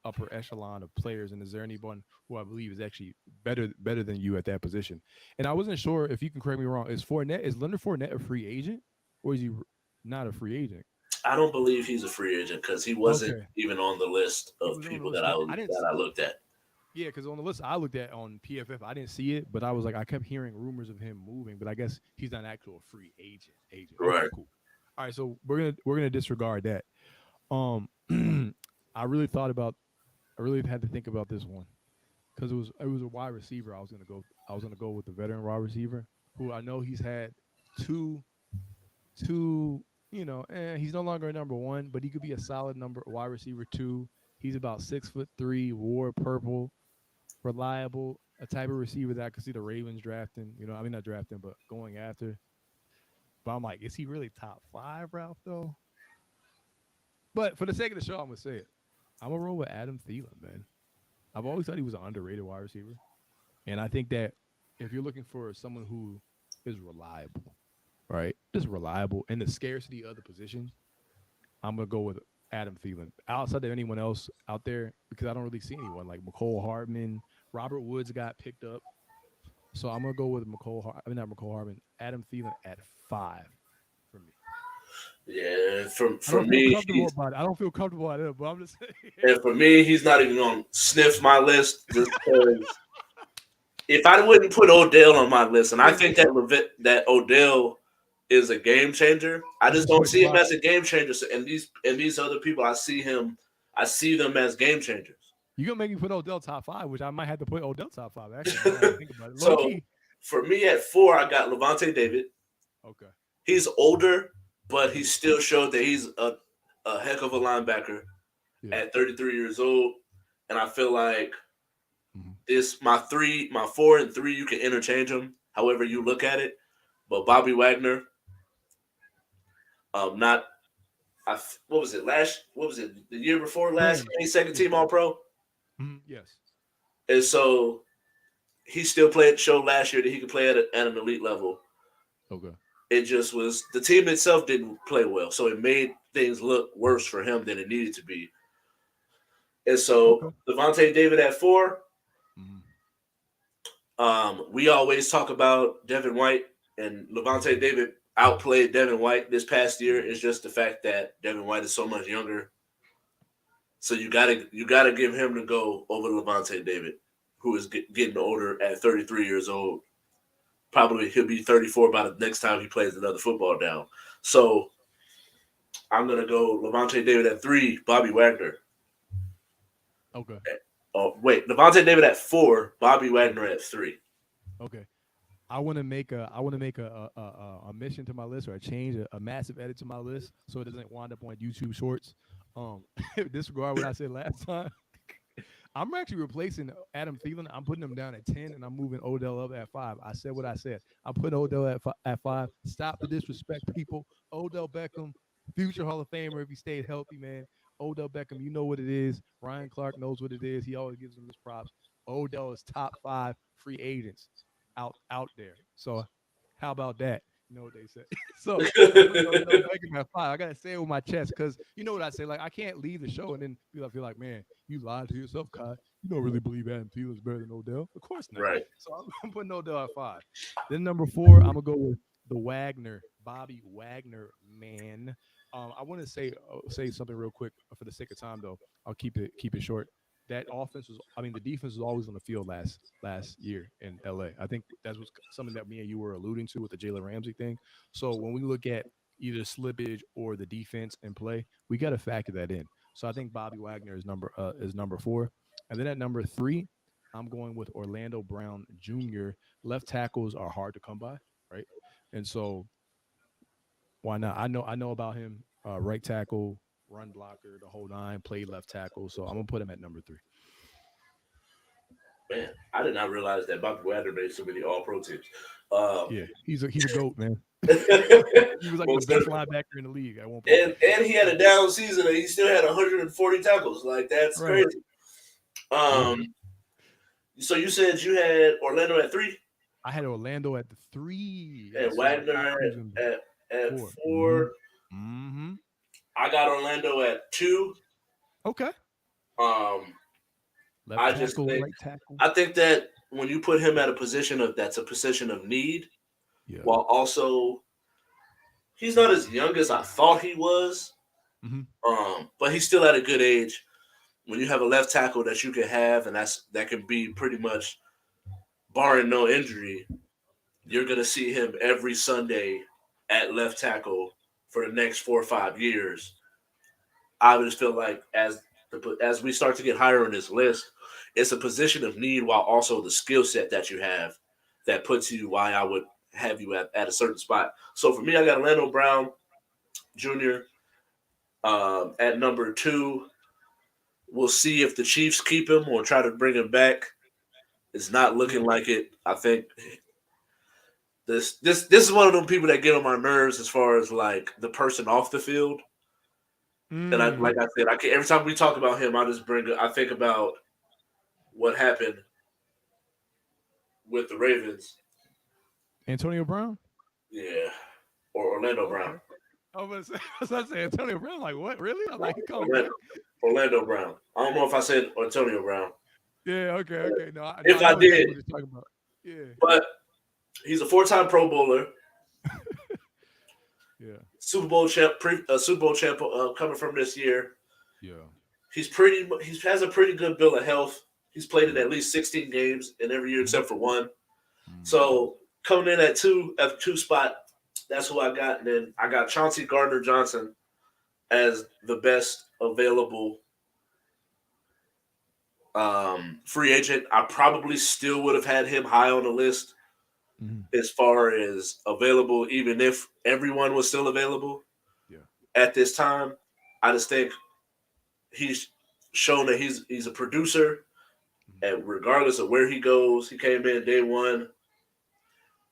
upper echelon of players. And is there anyone who I believe is actually better than you at that position? And I wasn't sure if you can correct me wrong. Is Leonard Fournette a free agent or is he not a free agent? I don't believe he's a free agent because he wasn't Okay, even on the list he of was on the people list. Yeah, I didn't. that I looked at. Yeah, because on the list I looked at on PFF, I didn't see it, but I was like, I kept hearing rumors of him moving, but I guess he's not an actual free agent. Okay, Right. cool. All right, so we're gonna disregard that. Um, I really thought about. I really had to think about this one because it was a wide receiver. I was gonna go with the veteran wide receiver who I know he's had two two. He's no longer a number one, but he could be a solid number wide receiver two. He's about 6'3", war purple, reliable, a type of receiver that I could see the Ravens drafting. I mean not drafting, but going after. But I'm like, is he really top 5, Ralph? Though. But for the sake of the show, I'm gonna say it. I'm gonna roll with Adam Thielen, man. I've always thought he was an underrated wide receiver. And I think that if you're looking for someone who is reliable, right, just reliable in the scarcity of the position, I'm gonna go with Adam Thielen. Outside of anyone else out there, because I don't really see anyone like McCole Hardman, Robert Woods got picked up, so I'm gonna go with I mean not McCole Hardman, Adam Thielen at 5 for me. Yeah, from I for don't feel me, comfortable about it. I don't feel comfortable at it, but I'm just saying. and for me, he's not even on sniff my list just because if I wouldn't put Odell on my list, and I think that that Odell is a game changer, I That's just a don't choice see of him mine. as a game changer. So, and these other people, I see them as game changers. You gonna make me put Odell top 5, which I might have to put Odell top 5. Actually, now that I think about it, low So key. for me at 4, I got Levante David. Okay. He's older, but he Yeah. still showed that he's a heck of a linebacker Yeah. at 33 years old. And I feel like Mhm. this my 4 and 3, you can interchange them however you look at it. But Bobby Wagner, not what was it last? What was it the year before last? Yeah. Second Yeah. team All Pro, Mhm. Yes. and so he still played. Showed last year that he could play at an elite level. Okay. It just was the team itself didn't play well, so it made things look worse for him than it needed to be. And so Okay. Levante David at 4. Mhm. We always talk about Devin White, and Levante David outplayed Devin White this past year. Mhm. It's just the fact that Devin White is so much younger. So you gotta give him to go over Levante David, who is getting older at 33 years old. Probably he'll be 34 by the next time he plays another football down. So I'm gonna go Levante David at 3, Bobby Wagner. Okay. Oh wait, Levante David at 4, Bobby Mhm. Wagner at 3. Okay. I want to make a mission to my list or a change, a massive edit to my list so it doesn't wind up on YouTube Shorts. Disregard what I said last time. I'm actually replacing Adam Thielen. I'm putting him down at 10, and I'm moving Odell up at 5. I said what I said. I'm putting Odell at 5. Stop the disrespect, people. Odell Beckham, future Hall of Famer if he stayed healthy, man. Odell Beckham, you know what it is. Ryan Clark knows what it is. He always gives him his props. Odell is top 5 free agents out there. So how about that? You know what they say. So I'm putting Odell Beckham at 5. I gotta say it with my chest because you know what I say. Like I can't leave the show and then feel like, man, you lied to yourself, Kai. You don't really believe Adam Thielen's better than Odell. Of course not. Right. So I'm putting Odell at 5. Then number 4, I'm gonna go with the Wagner, Bobby Wagner man. I want to say something real quick for the sake of time, though. I'll keep it short. That offense was, I mean, the defense was always on the field last year in LA. I think that was something that me and you were alluding to with the Jalen Ramsey thing. So when we look at either slippage or the defense in play, we got to factor that in. So I think Bobby Wagner is number 4, and then at number 3, I'm going with Orlando Brown Jr. Left tackles are hard to come by, right? And so why not? I know about him. Right tackle, run blocker, the whole nine. Played left tackle, so I'm gonna put him at number 3. Man, I did not realize that Bobby Wagner made so many All Pro teams. Um, Yeah, he's a goat, man. He was like the most best certainly. linebacker in the league at one point. And he had a down season and he still had 140 tackles. Like that's Right. crazy. Yeah. Um, so you said you had Orlando at 3 I had Orlando at the 3. and Yes, sir. Top Wagner cruising at 4. 4. Mm-hmm. I got Orlando at 2. Okay. Um, Left I just tackle, think right tackle. I think that when you put him at a position of that's a position of need, Yeah. while also he's not as young as I thought he was. Mm-hmm. But he's still at a good age. When you have a left tackle that you can have, and that can be pretty much barring no injury, you're gonna see him every Sunday at left tackle for the next 4 or 5 years. I just feel like as we start to get higher on this list, it's a position of need while also the skill set that you have that puts you why I would have you at a certain spot. So for me, I got Orlando Brown Jr. At number 2. We'll see if the Chiefs keep him or try to bring him back. It's not Yeah. looking like it. I think this is one of them people that get on my nerves as far as like the person off the field. And I Mm. like I said, I can, every time we talk about him, I think about what happened with the Ravens. Antonio Brown. Yeah. Or Orlando Brown. Okay. I was about to say Antonio Brown. Like what? Really? I'm like he coming Orlando, back. Orlando Brown. I don't know if I said Antonio Brown. Yeah. Okay. Okay. No, If I I know exactly did, what you're talking about. Yeah. but he's a 4-time Pro Bowler, Yeah. Super Bowl champ coming from this year. Yeah. He has a pretty good bill of health. He's played in Yeah. at least 16 games in every year Mm-hmm. except for one. Mm. So coming in at the 2 spot, that's who I got. And then I got Chauncey Gardner Johnson as the best available free agent. I probably still would have had him high on the list Mm-hmm. as far as available, even if everyone was still available Yeah. at this time. I just think he's shown that he's a producer, Mm-hmm. and regardless of where he goes, he came in day one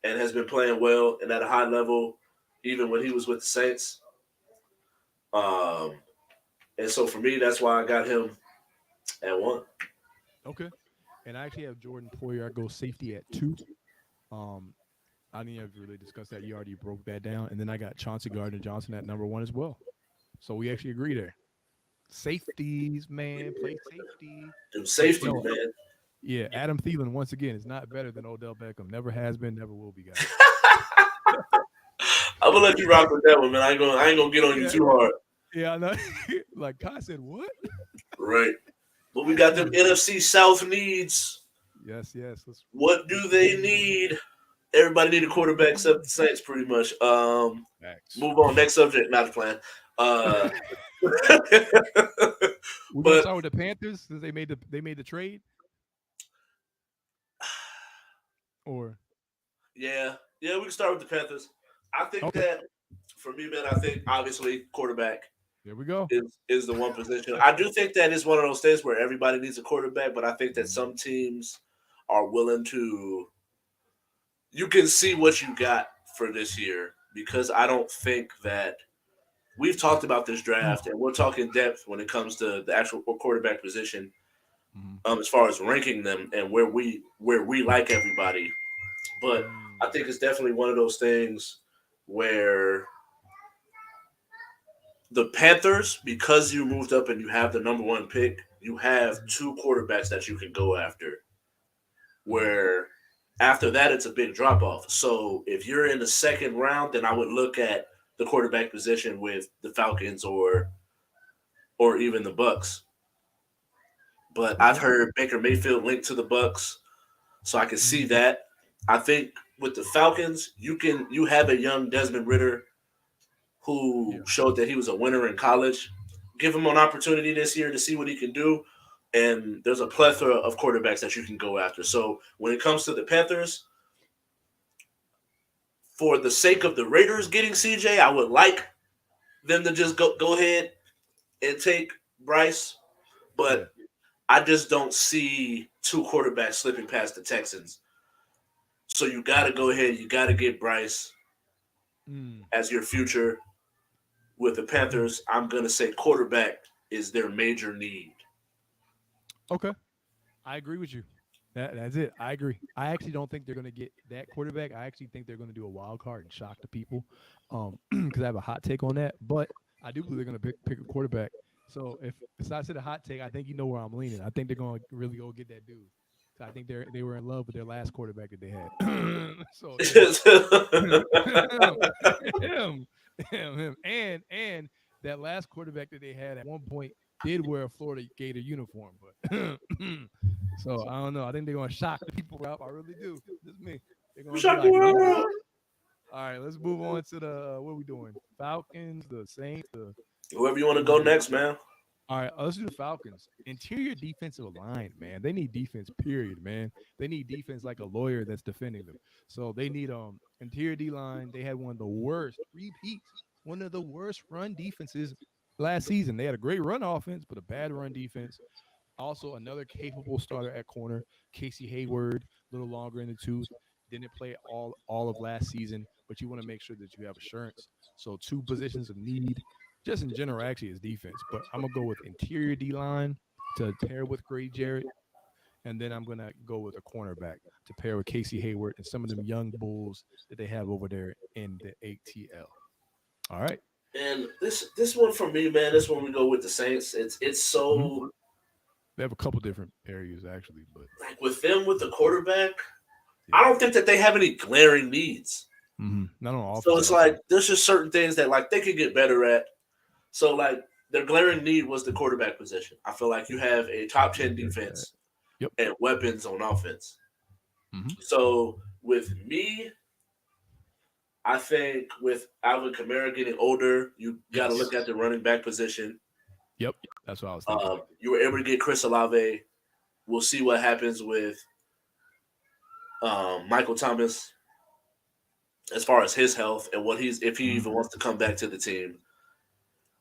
and has been playing well and at a high level, even when he was with the Saints. Um, and so for me, that's why I got him at 1. Okay. And I actually have Jordan Poyer. I go safety at 2. Um, I didn't have really discussed that. You already broke that down. And then I got Chauncey Gardner Johnson at number 1 as well. So we actually agree there. Safeties, man. Play safety. Them safety, Yo, man. yeah, Adam Thielen, once again, is not better than Odell Beckham. Never has been, never will be, guys. I'm gonna let you rock with that one, man. I ain't gonna get on you Yeah, too hard, yeah, I know. Like Kai said, what? right? But we got them Yeah. NFC South needs. Yes, yes. What do they need? Everybody need a quarterback except the Saints, pretty much. Facts. Move on. Next subject. Not a plan. Uh, We're gonna but start with the Panthers since they made the trade, or yeah, we can start with the Panthers. I think okay, that for me, man, I think obviously quarterback there we go. is the one position. I do think that is one of those things where everybody needs a quarterback, but I think that Mhm. some teams are willing to. You can see what you got for this year because I don't think that we've talked about this draft and we'll talk in depth when it comes to the actual quarterback position, Mhm. as far as ranking them and where we like everybody. But I Mm. think it's definitely one of those things where the Panthers, because you moved up and you have the number 1 pick, you have Mhm. 2 quarterbacks that you can go after. Mm. Where after that, it's a big drop off. So if you're in the second round, then I would look at the quarterback position with the Falcons or even the Bucks. But I've Okay. heard Baker Mayfield linked to the Bucks, so I can see Mhm. that. I think with the Falcons, you have a young Desmond Ritter who Yeah. showed that he was a winner in college. Give him an opportunity this year to see what he can do. And there's a plethora of quarterbacks that you can go after. So when it comes to the Panthers, for the sake of the Raiders getting CJ, I would like them to just go ahead and take Bryce. Yeah. But I just don't see two quarterbacks slipping past the Texans. So you got to go ahead. You got to get Bryce Mm. as your future. With the Panthers, I'm going to say quarterback is their major need. Okay. I agree with you. That's it. I agree. I actually don't think they're going to get that quarterback. I actually think they're going to do a wild card and shock the people, because I have a hot take on that. But I do believe they're going to pick a quarterback. So if besides to the hot take, I think you know where I'm leaning. I think they're going to really go get that dude. So I think they were in love with their last quarterback that they had. So him, him, him, him, and that last quarterback that they had at one point did wear a Florida Gator uniform, but so I don't know. I think they're gonna shock the people, Ralph. I really do. Just me. They're gonna be Shock the like, nope. world. All right, let's move on to the what are we doing? Falcons, the Saints, the Whoever you want what to are we go doing? next, man. All right, let's do the Falcons. Interior defensive line, man. They need defense, period, man. They need defense like a lawyer that's defending them. So they need interior D line. They had one of the worst repeats, one of the worst run defenses last season. They had a great run offense, but a bad run defense. Also, another capable starter at corner, Casey Hayward, a little longer in the tooth. Didn't play all of last season, but you want to make sure that you have assurance. So two positions of need, just in general, actually is defense. But I'm gonna go with interior D line to pair with Gray Jarrett, and then I'm gonna go with a cornerback to pair with Casey Hayward and some of them young bulls that they have over there in the ATL. All right. And this one for me, man. This one we go with the Saints. It's Mm-hmm. so They have a couple different areas actually, but like with them with the quarterback. yeah. I don't think that they have any glaring needs. Mm-hmm. Not on So offense, it's I don't think. like there's just certain things that like they could get better at. So like their glaring need was the quarterback position. I feel like you have a top 10 defense Yep. and weapons on offense. Mm-hmm. So with me, I think with Alvin Kamara getting older, you got to look Yes. at the running back position. Yep. That's what I was thinking. You were able to get Chris Olave. We'll see what happens with Michael Thomas as far as his health and what he's if he Mhm. even wants to come back to the team.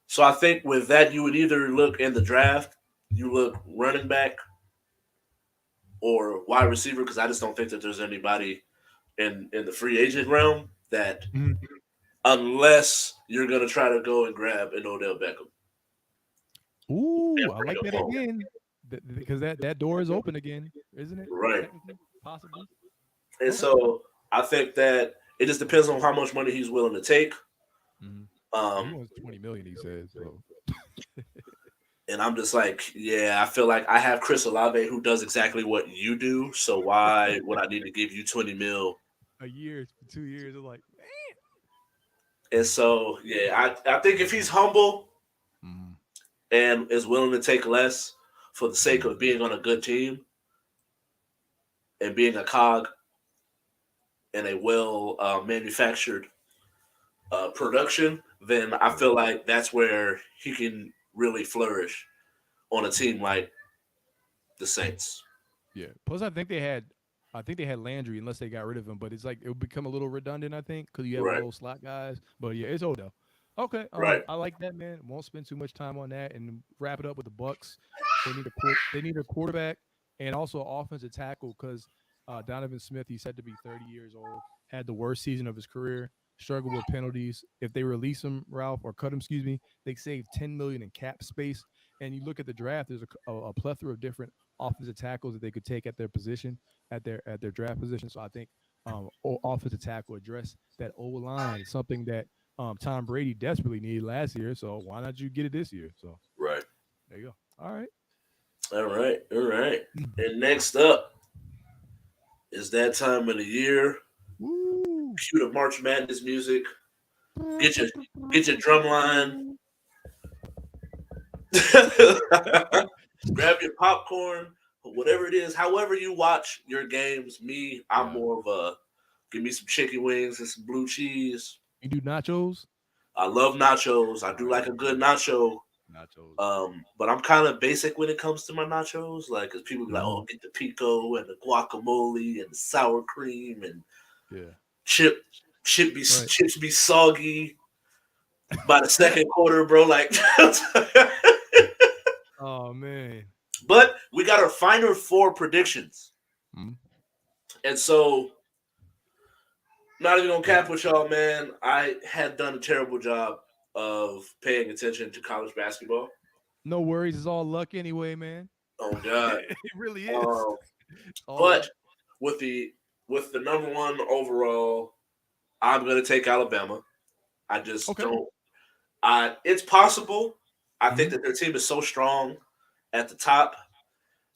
So I think with that, you would either look in the draft, you look running back or wide receiver because I just don't think that there's anybody in the free agent realm that Mhm. unless you're gonna try to go and grab an Odell Beckham Ooh, and I bring like him that home. again. Because that door is open again, isn't it? Right. Technically, possibly. And Okay. so I think that it just depends on how much money he's willing to take. Mm-hmm. Well, he Um, wants 20 million. He said so. and I'm just like, yeah, I feel like I have Chris Olave who does exactly what you do. So why would I need to give you 20 mil? A year, 2 years. I'm like, And so, yeah, I think if he's humble man. and is willing to take less for the sake Mm-hmm. of being on a good team and being a cog in a well manufactured production, then I Yeah. feel like that's where he can really flourish on a Mm-hmm. team like the Saints. Yeah. Plus, I think they had Landry unless they got rid of him. But it's like it would become a little redundant. I think because you have all Right, those slot guys. But yeah, it's Odell. Okay. right. I like that, man. Won't spend too much time on that and wrap it up with the Bucks. They need a quarterback and also offensive tackle because Donovan Smith, he's said to be 30 years old, had the worst season of his career, struggled with penalties. If they release him, Ralph, or cut him, excuse me, they save 10 million in cap space. And you look at the draft, there's a plethora of different offensive tackles that they could take at their position, at their draft position. So I think offensive tackle address that O line, something that Tom Brady desperately needed last year. So why not you get it this year? So Right. there you go. All right. All right. All right. And next up is that time of the year. Woo. Cue the March Madness music. Get your get your drum line. Grab your popcorn, whatever it is. However you watch your games. Me, I'm Yeah. more of a give me some chicken wings and some blue cheese. You do nachos? I love nachos. I All do right, like a there we good go. nacho. Nachos. But I'm kind of basic when it comes to my nachos. Like, cause people be like, Hmm. "Oh, get the pico and the guacamole and the sour cream and Yeah. chip Right. chips be soggy by the second quarter, bro." Like, Oh man. but we got our final four predictions, Mhm. and so not even gonna Yeah. cap with y'all, man. I had done a terrible job of paying attention to college basketball. No worries. It's all luck anyway, man. Oh God. It really is. Um, It's all but luck. with the number one overall, I'm gonna take Alabama. I just Okay. don't. I It's possible. I think Hmm. that their team is so strong at the top,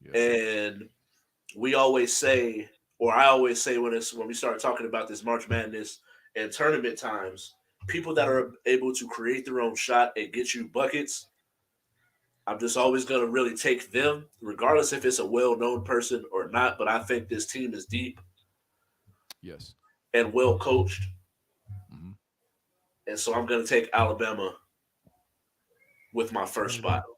Yeah. and we always say, or I always say when we start talking about this March Madness and tournament times, people that Hmm. are able to create their own shot and get you buckets, I'm just always going to really take them, regardless if it's a well known person or not. But I think this team is deep Yes. and well coached. Hmm. And so I'm going to take Alabama with my first spot. Alabama.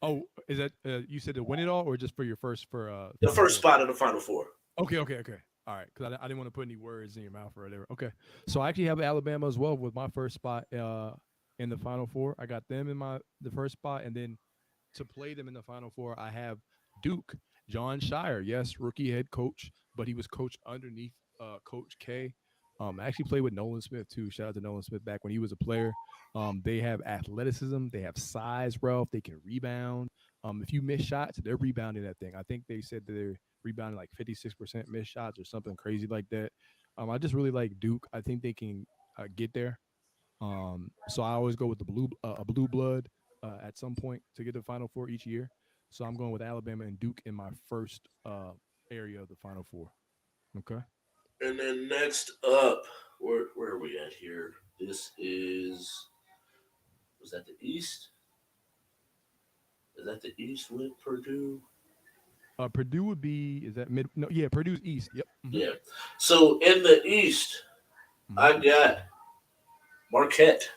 Oh, is that you said to win it all, or just for your first for The Final first Four? spot in the Final Four. Okay, okay, okay. All right, because I didn't want to put any words in your mouth or whatever. Okay, so I actually have Alabama as well with my first spot in the Final Four. I got them in my the first spot, and then to play them in the Final Four, I have Duke, John Shire. Yes, rookie head coach, but he was coached underneath Coach K. I actually played with Nolan Smith too. Shout out to Nolan Smith back when he was a player. They have athleticism, they have size, Ralph. They can rebound. If you miss shots, they're rebounding that thing. I think they said that they're rebounding like 56% missed shots or something crazy like that. I just really like Duke. I think they can get there. So I always go with the a blue blood at some point to get to the Final Four each year. So I'm going with Alabama and Duke in my first area of the Final Four. Okay. And then next up, where are we at here? This was that the East? Is that the East with Purdue? Purdue would be is that mid? No, yeah, Purdue's East. Yep. Yeah. So in the East, Hmm. I got Marquette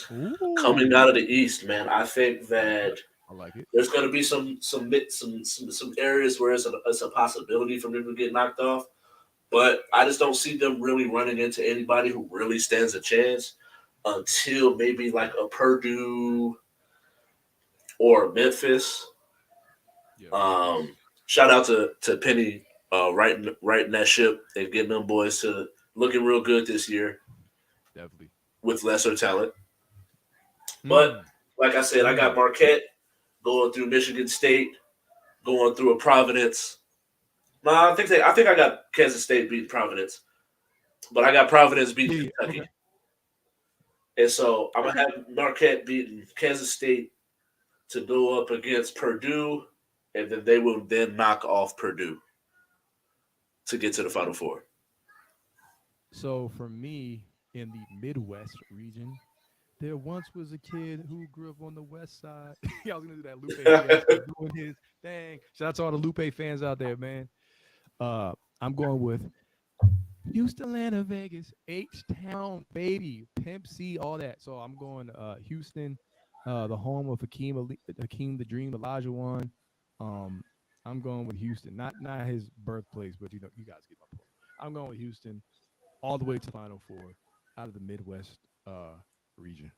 coming out of Ooh, the East. Man, I think I like it. that I like it. there's going to be some areas where it's a possibility for them to get knocked off, but I just don't see them really running into anybody who really stands a chance until maybe like a Purdue or Memphis. Yeah, Um, Memphis. Shout out to Penny writing that ship and getting them boys to looking real good this year Definitely. with lesser talent. But Mm. like I said, I got Mm. Marquette going through Michigan State, going through a Providence. No, I think I got Kansas State beating Providence, but I got Providence beating Yeah, yeah. Okay. Kentucky, and so I'm gonna Okay. have Marquette beating Kansas State to go up against Purdue, and then they will then knock off Purdue to get to the Final Four. So for me, in the Midwest region, there once was a kid who grew up on the West Side. I was gonna do that Lupe Fiasco doing his dang. Shout out to all the Lupe fans out there, man. I'm going with Houston, Atlanta, Vegas, H Town, baby, Pimp C, all that. So I'm going Houston, the home of Hakeem the Dream, Elijah One. Um, I'm going with Houston, not his birthplace, but you guys get my point. I'm going with Houston all the way to Final Four out of the Midwest region.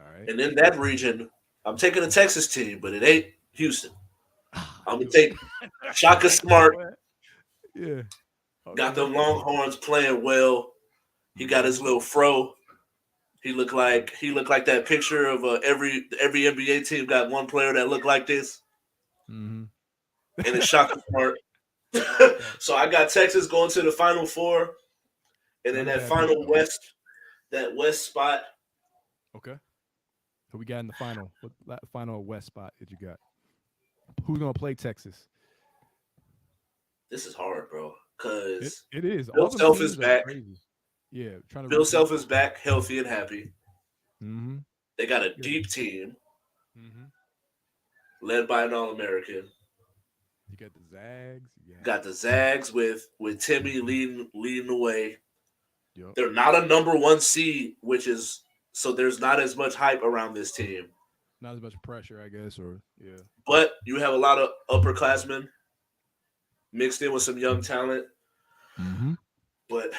All right. And in that region, I'm taking a Texas team, but it ain't Houston. Ah, I I'm gonna knew it. take Shaka Smart. Go ahead. Yeah. Got Okay. them Longhorns playing well. He got Mm-hmm. his little fro. He looked like that picture of every NBA team got one player that looked like this, Mm-hmm. and it's Shaka Smart. Right. So I got Texas going to the Final Four, and then Not a that bad pick final though. West spot. Okay. Who we got in the final? What final West spot did you got? Who's gonna play Texas? This is hard, bro, It because it is. Bill All them Self is teams are back. crazy. Yeah, trying to Bill repeat. Self is back, healthy and happy. Mm-hmm. They got a Good. deep team Mm-hmm. led by an All American. You got the Zags. You got. Got the Zags with Timmy leading the way. Yup. They're not a number one seed, which is so there's not as much hype around this team. Not as much pressure, I guess, or yeah. But you have a lot of upperclassmen mixed in with some young talent. Mm-hmm. But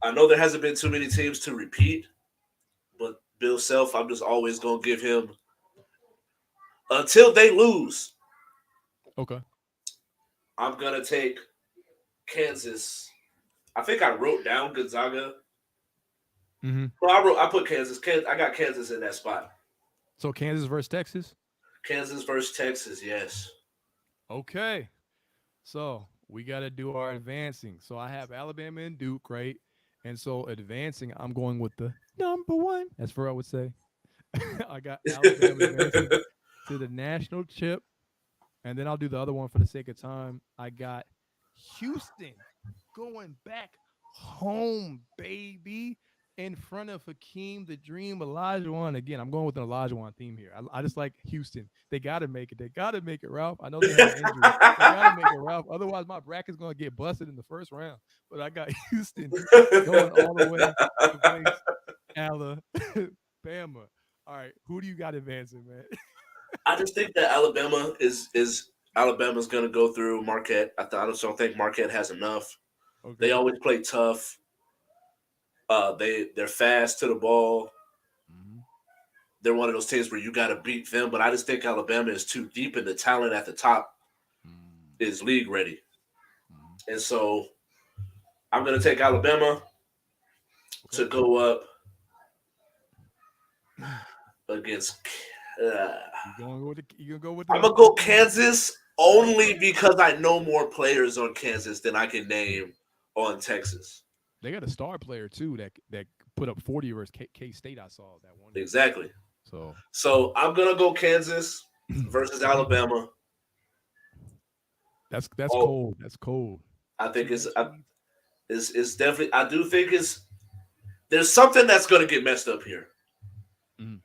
I know there hasn't been too many teams to repeat. But Bill Self, I'm just always gonna give him until they lose. Okay. I'm gonna take Kansas. I think I wrote down Gonzaga. Mm-hmm. Well, I put Kansas. I got Kansas in that spot. So Kansas versus Texas. Kansas versus Texas. Yes. Okay. So we got to do our advancing. So I have Alabama and Duke, right? And so advancing, I'm going with the number one. That's what I would say. I got Alabama advancing to the national chip, and then I'll do the other one for the sake of time. I got Houston going back home, baby, in front of Hakeem the Dream Olajuwon. Again, I'm going with an Olajuwon theme here. I just like Houston. They got to make it. They got to make it, Ralph. I know they had an injury. They got to make it, Ralph. Otherwise, my bracket's going to get busted in the first round. But I got Houston going all the way to face Alabama. All right, who do you got advancing, man? I just think that Alabama is Alabama's gonna go through Marquette. I just don't think Marquette has enough. They Okay. always play tough. They're fast to the ball. Mm-hmm. They're one of those teams where you got to beat them. But I just think Alabama is too deep, and the talent at the top is league ready. Mm-hmm. And so I'm gonna take Alabama to Okay. go up against. Uh, You gonna go with I'm the gonna go team? Kansas only because I know more players on Kansas than I can name on Texas. They got a star player too that put up 40 versus K State. I saw that one game. Exactly. So So I'm gonna go Kansas versus Alabama. that's Oh, cold. That's cold. I think Two undefeated. it's definitely. I do think it's there's something that's gonna get messed up here, Mhm.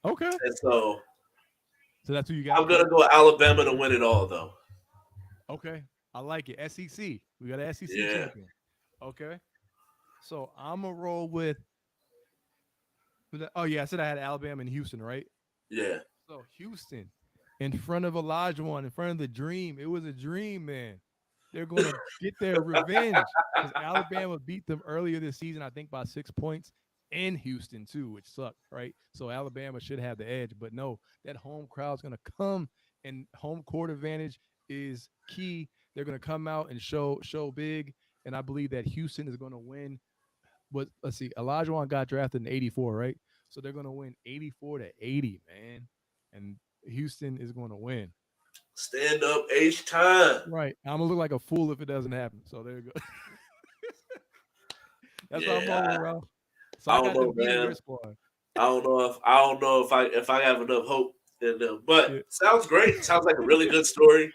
Okay, and so so that's who you got. I'm gonna go Alabama to win it all, though. Okay, I like it. SEC. We got an SEC Yeah, champion. Okay, so I'm gonna roll with. Oh yeah, I said I had Alabama and Houston, right? yeah. So Houston, in front of Olajuwon, in front of the dream. It was a dream, man. They're gonna get their revenge because Alabama beat them earlier this season, I think by 6 points in Houston too, which sucked, right? So Alabama should have the edge, but no, that home crowd's gonna come, and home court advantage is key. They're gonna come out and show big, and I believe that Houston is gonna win. But let's see, Olajuwon got drafted in '84, right? So they're gonna win 84-80, man, and Houston is gonna win. Stand up H time. Right. I'm gonna look like a fool if it doesn't happen. So there you go. That's what I'm Yeah, going with, Ralph. So I I don't got know, them beating your man. squad. I don't know if I have enough hope in them. But Yeah. sounds great. Sounds like a really good story,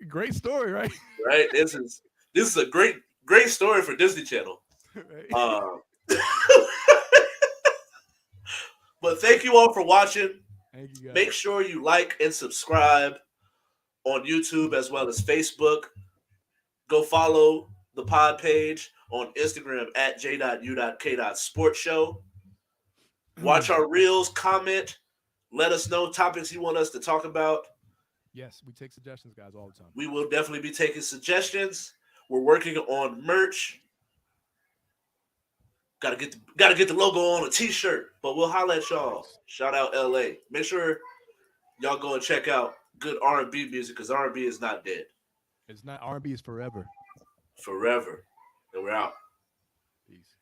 Great story, right? right? This is a great story for Disney Channel. Right. Um, but thank you all for watching. Thank you guys. Make sure you like and subscribe on YouTube as well as Facebook. Go follow the pod page on Instagram at j.u.k.sportshow. Watch our reels, comment, let us know topics you want us to talk about. Yes, we take suggestions, guys, all the time. We will definitely be taking suggestions. We're working on merch. Gotta get the logo on a t-shirt. But we'll holla at y'all. Nice. Shout out LA. Make sure y'all go and check out good R&B music because R&B is not dead. It's not R&B is forever. Forever. And we're out. Peace.